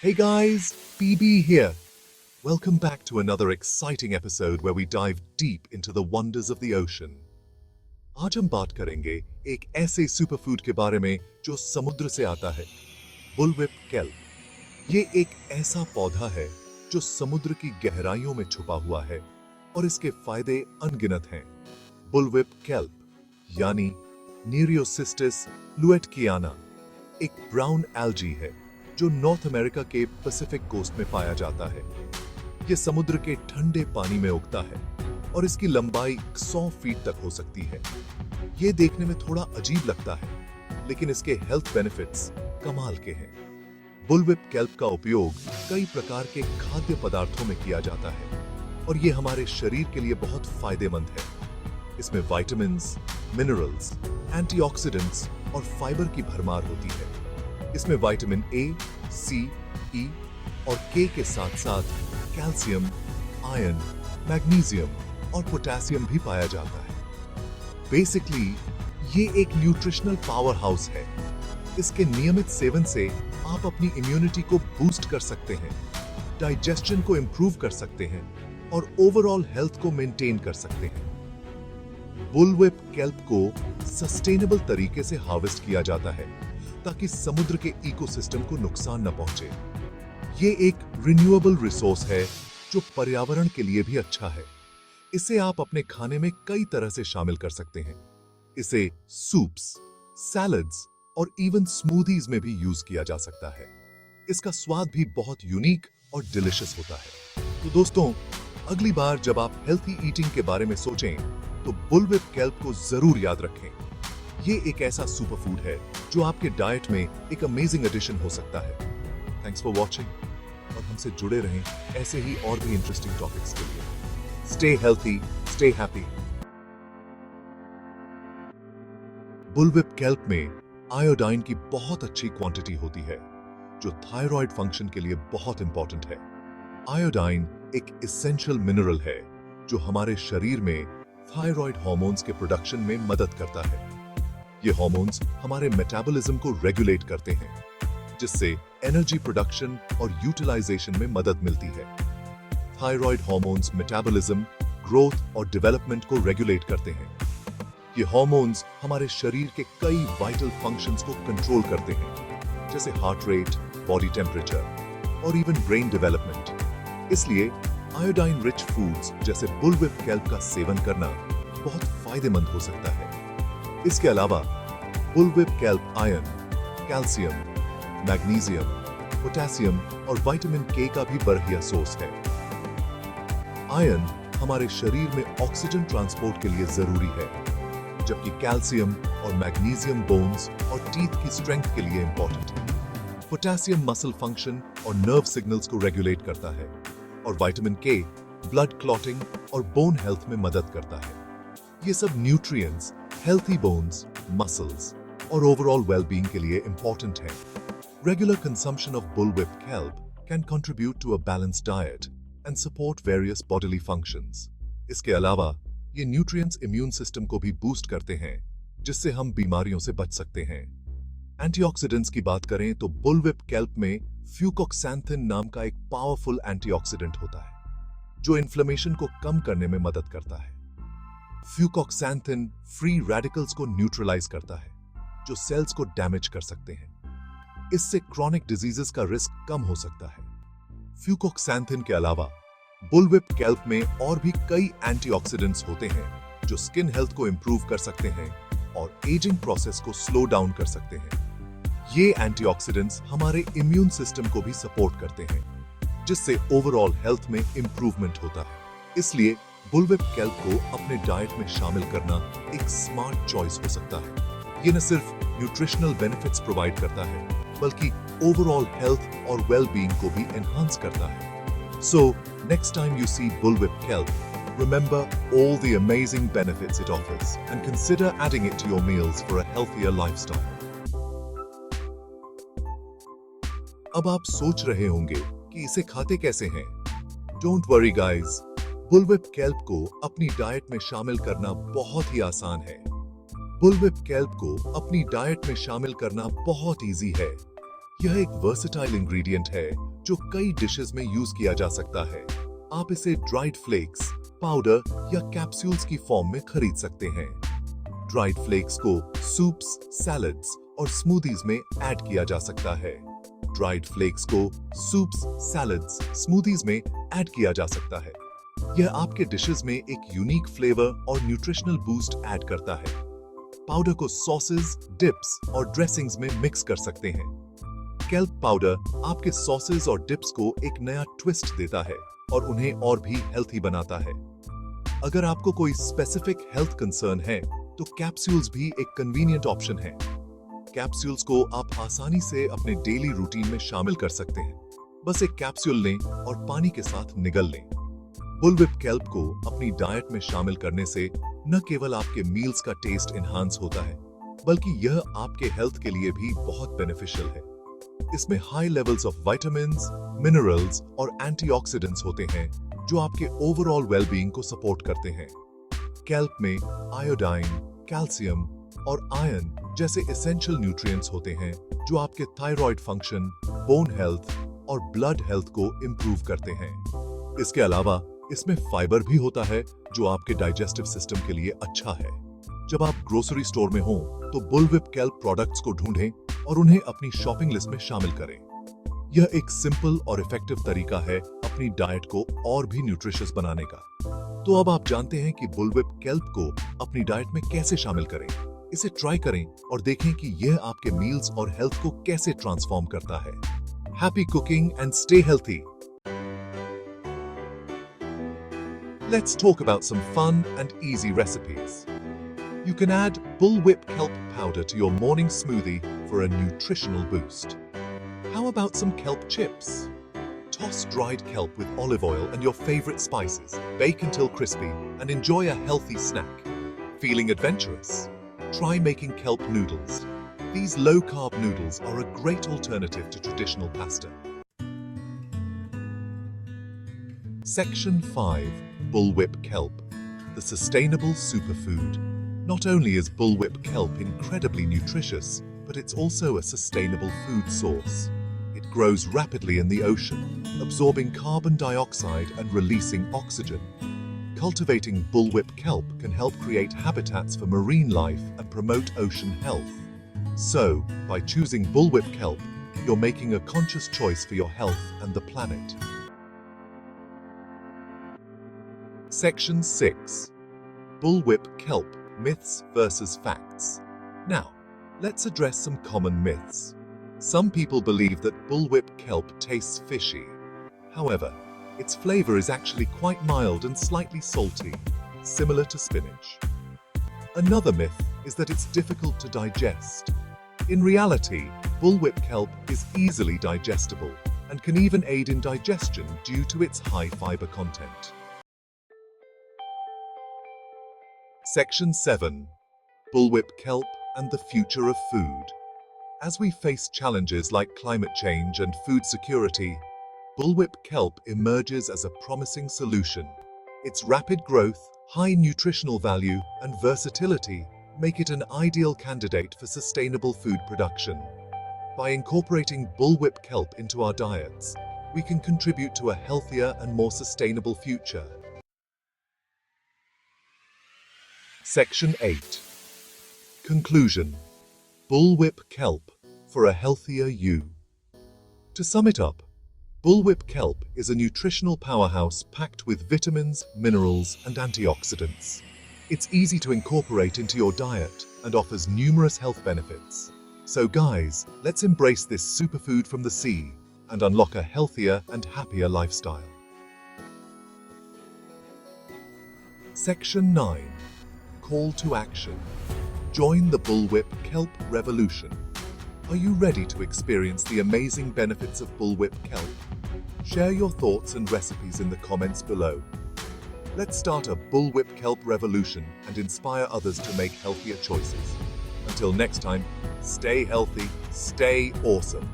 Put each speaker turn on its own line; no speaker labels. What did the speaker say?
Hey guys, PB here. Welcome back to another exciting episode where we dive deep into the wonders of the ocean. आज हम बात करेंगे एक ऐसे superfood के बारे में जो समुद्र से आता है, बुलविप केल्प। ये एक ऐसा पौधा है जो समुद्र की गहराइयों में छुपा हुआ है और इसके फायदे अनगिनत हैं। बुलविप केल्प यानी नीरियोसिस्टिस लुएटकियाना एक ब्राउन एल्गी है जो नॉर्थ अमेरिका के पैसिफिक कोस्ट में पाया जाता है। यह समुद्र के ठंडे पानी में उगता है और इसकी लंबाई 100 फीट तक हो सकती है। यह देखने में थोड़ा अजीब लगता है, लेकिन इसके हेल्थ बेनिफिट्स कमाल के हैं। बुलविप केल्प का उपयोग कई प्रकार के खाद्य पदार्थों में किया जाता है और यह हमारे शरीर के लिए बहुत फायदेमंद है। इसमें विटामिन्स, मिनरल्स, एंटीऑक्सीडेंट्स और फाइबर की भरमार होती है। इसमें विटामिन ए, सी, ई और के साथ साथ कैल्शियम, आयरन, मैग्नीशियम और पोटेशियम भी पाया जाता है। बेसिकली ये एक न्यूट्रिशनल पावर हाउस है। इसके नियमित सेवन से आप अपनी इम्यूनिटी को बूस्ट कर सकते हैं, डाइजेशन को इंप्रूव कर सकते हैं और ओवरऑल हेल्थ को मेंटेन कर सकते हैं। बुलविप केल्प को सस्टेनेबल तरीके से हार्वेस्ट किया जाता है ताकि समुद्र के इकोसिस्टम को नुकसान न पहुंचे। ये एक रिन्यूएबल रिसोर्स है जो पर्यावरण के लिए भी अच्छा है। इसे आप अपने खाने में कई तरह से शामिल कर सकते हैं। इसे सूप्स, सैलड्स और इवन स्मूदीज में भी यूज किया जा सकता है। इसका स्वाद भी बहुत यूनिक और डिलिशियस होता है। तो दोस्तों, अगली बार जब आप हेल्थी ईटिंग के बारे में सोचें तो बुलविप केल्प को जरूर याद रखें। ये एक ऐसा सुपरफूड है जो आपके डाइट में एक अमेजिंग एडिशन हो सकता है। थैंक्स फॉर वॉचिंग और हमसे जुड़े रहें ऐसे ही और भी इंटरेस्टिंग टॉपिक्स के लिए। Stay healthy, stay happy. Bullwhip kelp में आयोडाइन की बहुत अच्छी क्वांटिटी होती है जो थायराइड फंक्शन के लिए बहुत इंपॉर्टेंट है। आयोडाइन एक एसेंशियल मिनरल है जो हमारे शरीर में थायराइड हार्मोन्स के प्रोडक्शन में मदद करता है। ये हार्मोन्स हमारे मेटाबॉलिज्म को रेगुलेट करते हैं, जिससे एनर्जी प्रोडक्शन और यूटिलाइजेशन में मदद मिलती है। थायराइड हार्मोन्स मेटाबॉलिज्म, ग्रोथ और डेवलपमेंट को रेगुलेट करते हैं। ये हार्मोन्स हमारे शरीर के कई वाइटल फंक्शंस को कंट्रोल करते हैं, जैसे हार्ट रेट, बॉडी टेम्परेचर और इवन ब्रेन डेवलपमेंट। इसलिए आयोडाइन रिच फूड्स जैसे बुलविप केल्प का सेवन करना बहुत फायदेमंद हो सकता है। इसके अलावा bullwhip kelp iron, calcium, magnesium, potassium और विटामिन के का भी बढ़िया सोर्स है। आयरन हमारे शरीर में ऑक्सीजन ट्रांसपोर्ट के लिए जरूरी है, जबकि कैल्शियम और मैग्नीशियम बोन्स और टीथ की स्ट्रेंथ के लिए इंपॉर्टेंट है। पोटेशियम मसल फंक्शन और नर्व सिग्नल्स को रेगुलेट करता है और विटामिन के ब्लड क्लॉटिंग और बोन हेल्थ में मदद करता है। ये सब न्यूट्रिएंट्स हेल्थी बोन्स, मसल्स और ओवरऑल वेलबींग के लिए इंपॉर्टेंट है। Regular consumption of bullwhip kelp can contribute to a balanced diet and support various bodily functions. इसके अलावा ये न्यूट्रिएंट्स इम्यून सिस्टम को भी बूस्ट करते हैं, जिससे हम बीमारियों से बच सकते हैं। एंटीऑक्सीडेंट्स की बात करें तो बुलविप केल्प में फ्यूकोक्सैंथिन नाम का एक पावरफुल एंटीऑक्सीडेंट होता है जो इन्फ्लेमेशन को कम करने में मदद करता है। फ्यूकोक्सैंथिन फ्री रेडिकल्स को न्यूट्रलाइज करता है जो सेल्स को डैमेज कर सकते हैं। इससे क्रॉनिक डिजीजेस का रिस्क कम हो सकता है। फ्यूकोक्सैंथिन के अलावा बुलविप केल्प में और भी कई एंटीऑक्सीडेंट्स होते हैं जो स्किन हेल्थ को इंप्रूव कर सकते हैं और एजिंग प्रोसेस को स्लो डाउन कर सकते हैं। ये एंटीऑक्सीडेंट्स हमारे इम्यून सिस्टम को भी सपोर्ट करते हैं, जिससे ओवरऑल हेल्थ में इंप्रूवमेंट होता है। इसलिए बुलविप केल्प को अपने डाइट में शामिल करना एक स्मार्ट चॉइस हो सकता है। ये न सिर्फ न्यूट्रिशनल बेनिफिट्स प्रोवाइड करता है, बल्कि ओवरऑल हेल्थ और वेलबींग को भी एनहांस करता है। So next time you see bullwhip kelp, remember all the amazing benefits it offers and consider adding it to your meals for a healthier lifestyle. अब आप सोच रहे होंगे कि इसे खाते कैसे हैं? Don't worry guys, बुलविप केल्प को अपनी डाइट में शामिल करना बहुत ही आसान है। बुलविप केल्प को अपनी डाइट में शामिल करना बहुत इजी है। यह एक वर्सेटाइल इंग्रेडिएंट है जो कई डिशेस में यूज किया जा सकता है। आप इसे ड्राइड फ्लेक्स, पाउडर या कैप्सूल्स की फॉर्म में खरीद सकते हैं। ड्राइड फ्लेक्स को सूप्स, सैलड्स और स्मूदीज में ऐड किया जा सकता है। ड्राइड फ्लेक्स को सूप्स, सैलड्स, स्मूदीज में ऐड किया जा सकता है। यह आपके डिशेस में एक यूनिक फ्लेवर और न्यूट्रिशनल बूस्ट ऐड करता है। पाउडर को सॉसेस, डिप्स और ड्रेसिंग्स में मिक्स कर सकते हैं। केल्प पाउडर आपके सॉसेस और डिप्स को एक नया ट्विस्ट देता है और उन्हें और भी हेल्थी बनाता है। अगर आपको कोई स्पेसिफिक हेल्थ कंसर्न है तो कैप्सूल्स भी एक कन्वीनियंट ऑप्शन है। कैप्सूल्स को आप आसानी से अपने डेली रूटीन में शामिल कर सकते हैं। बस एक कैप्सूल लें और पानी के साथ निगल लें। बुलविप केल्प को अपनी डाइट में शामिल करने से न केवल आपके मील्स का टेस्ट एनहांस होता है, बल्कि यह आपके हेल्थ के लिए भी बहुत बेनिफिशियल है। इसमें high levels of vitamins, minerals और एंटीऑक्सीडेंट्स होते हैं जो आपके ओवरऑल वेलबीइंग को सपोर्ट करते हैं। केल्प में आयोडाइन, कैल्शियम और आयरन जैसे एसेंशियल न्यूट्रिएंट्स होते हैं जो आपके थायराइड फंक्शन, बोन हेल्थ और ब्लड हेल्थ को इंप्रूव करते हैं। इसके अलावा इसमें फाइबर भी होता है जो आपके डाइजेस्टिव सिस्टम के लिए अच्छा है। जब आप ग्रोसरी स्टोर में हों तो बुलविप केल्प प्रोडक्ट्स को ढूंढें और उन्हें अपनी शॉपिंग लिस्ट में शामिल करें। यह एक सिंपल और इफेक्टिव तरीका है अपनी डाइट को और भी न्यूट्रिशियस बनाने का। तो अब आप जानते हैं कि बुलविप केल्प को अपनी डाइट में कैसे शामिल करें। इसे ट्राई करें और देखें कि यह आपके मील्स और हेल्थ को कैसे ट्रांसफॉर्म करता है। Happy cooking and stay healthy. Let's talk about some fun and easy recipes. You can add bullwhip kelp powder to your morning smoothie for a nutritional boost. How about some kelp chips? Toss dried kelp with olive oil and your favorite spices, bake until crispy, and enjoy a healthy snack. Feeling adventurous? Try making kelp noodles. These low-carb noodles are a great alternative to traditional pasta. Section 5. Bullwhip kelp, the sustainable superfood. Not only is bullwhip kelp incredibly nutritious, but it's also a sustainable food source. It grows rapidly in the ocean, absorbing carbon dioxide and releasing oxygen. Cultivating bullwhip kelp can help create habitats for marine life and promote ocean health. So, by choosing bullwhip kelp, you're making a conscious choice for your health and the planet. Section 6. Bullwhip kelp, myths versus facts. Now, let's address some common myths. Some people believe that bullwhip kelp tastes fishy. However, its flavor is actually quite mild and slightly salty, similar to spinach. Another myth is that it's difficult to digest. In reality, bullwhip kelp is easily digestible and can even aid in digestion due to its high fiber content. Section 7. Bullwhip kelp and the future of food. As we face challenges like climate change and food security, bullwhip kelp emerges as a promising solution. Its rapid growth, high nutritional value, and versatility make it an ideal candidate for sustainable food production. By incorporating bullwhip kelp into our diets, we can contribute to a healthier and more sustainable future. Section 8. Conclusion. Bullwhip kelp for a healthier you. To sum it up, bullwhip kelp is a nutritional powerhouse packed with vitamins, minerals, and antioxidants. It's easy to incorporate into your diet and offers numerous health benefits. So guys, let's embrace this superfood from the sea and unlock a healthier and happier lifestyle. Section 9. Call to action. Join the bullwhip kelp revolution. Are you ready to experience the amazing benefits of bullwhip kelp? Share your thoughts and recipes in the comments below. Let's start a bullwhip kelp revolution and inspire others to make healthier choices. Until next time, stay healthy, stay awesome.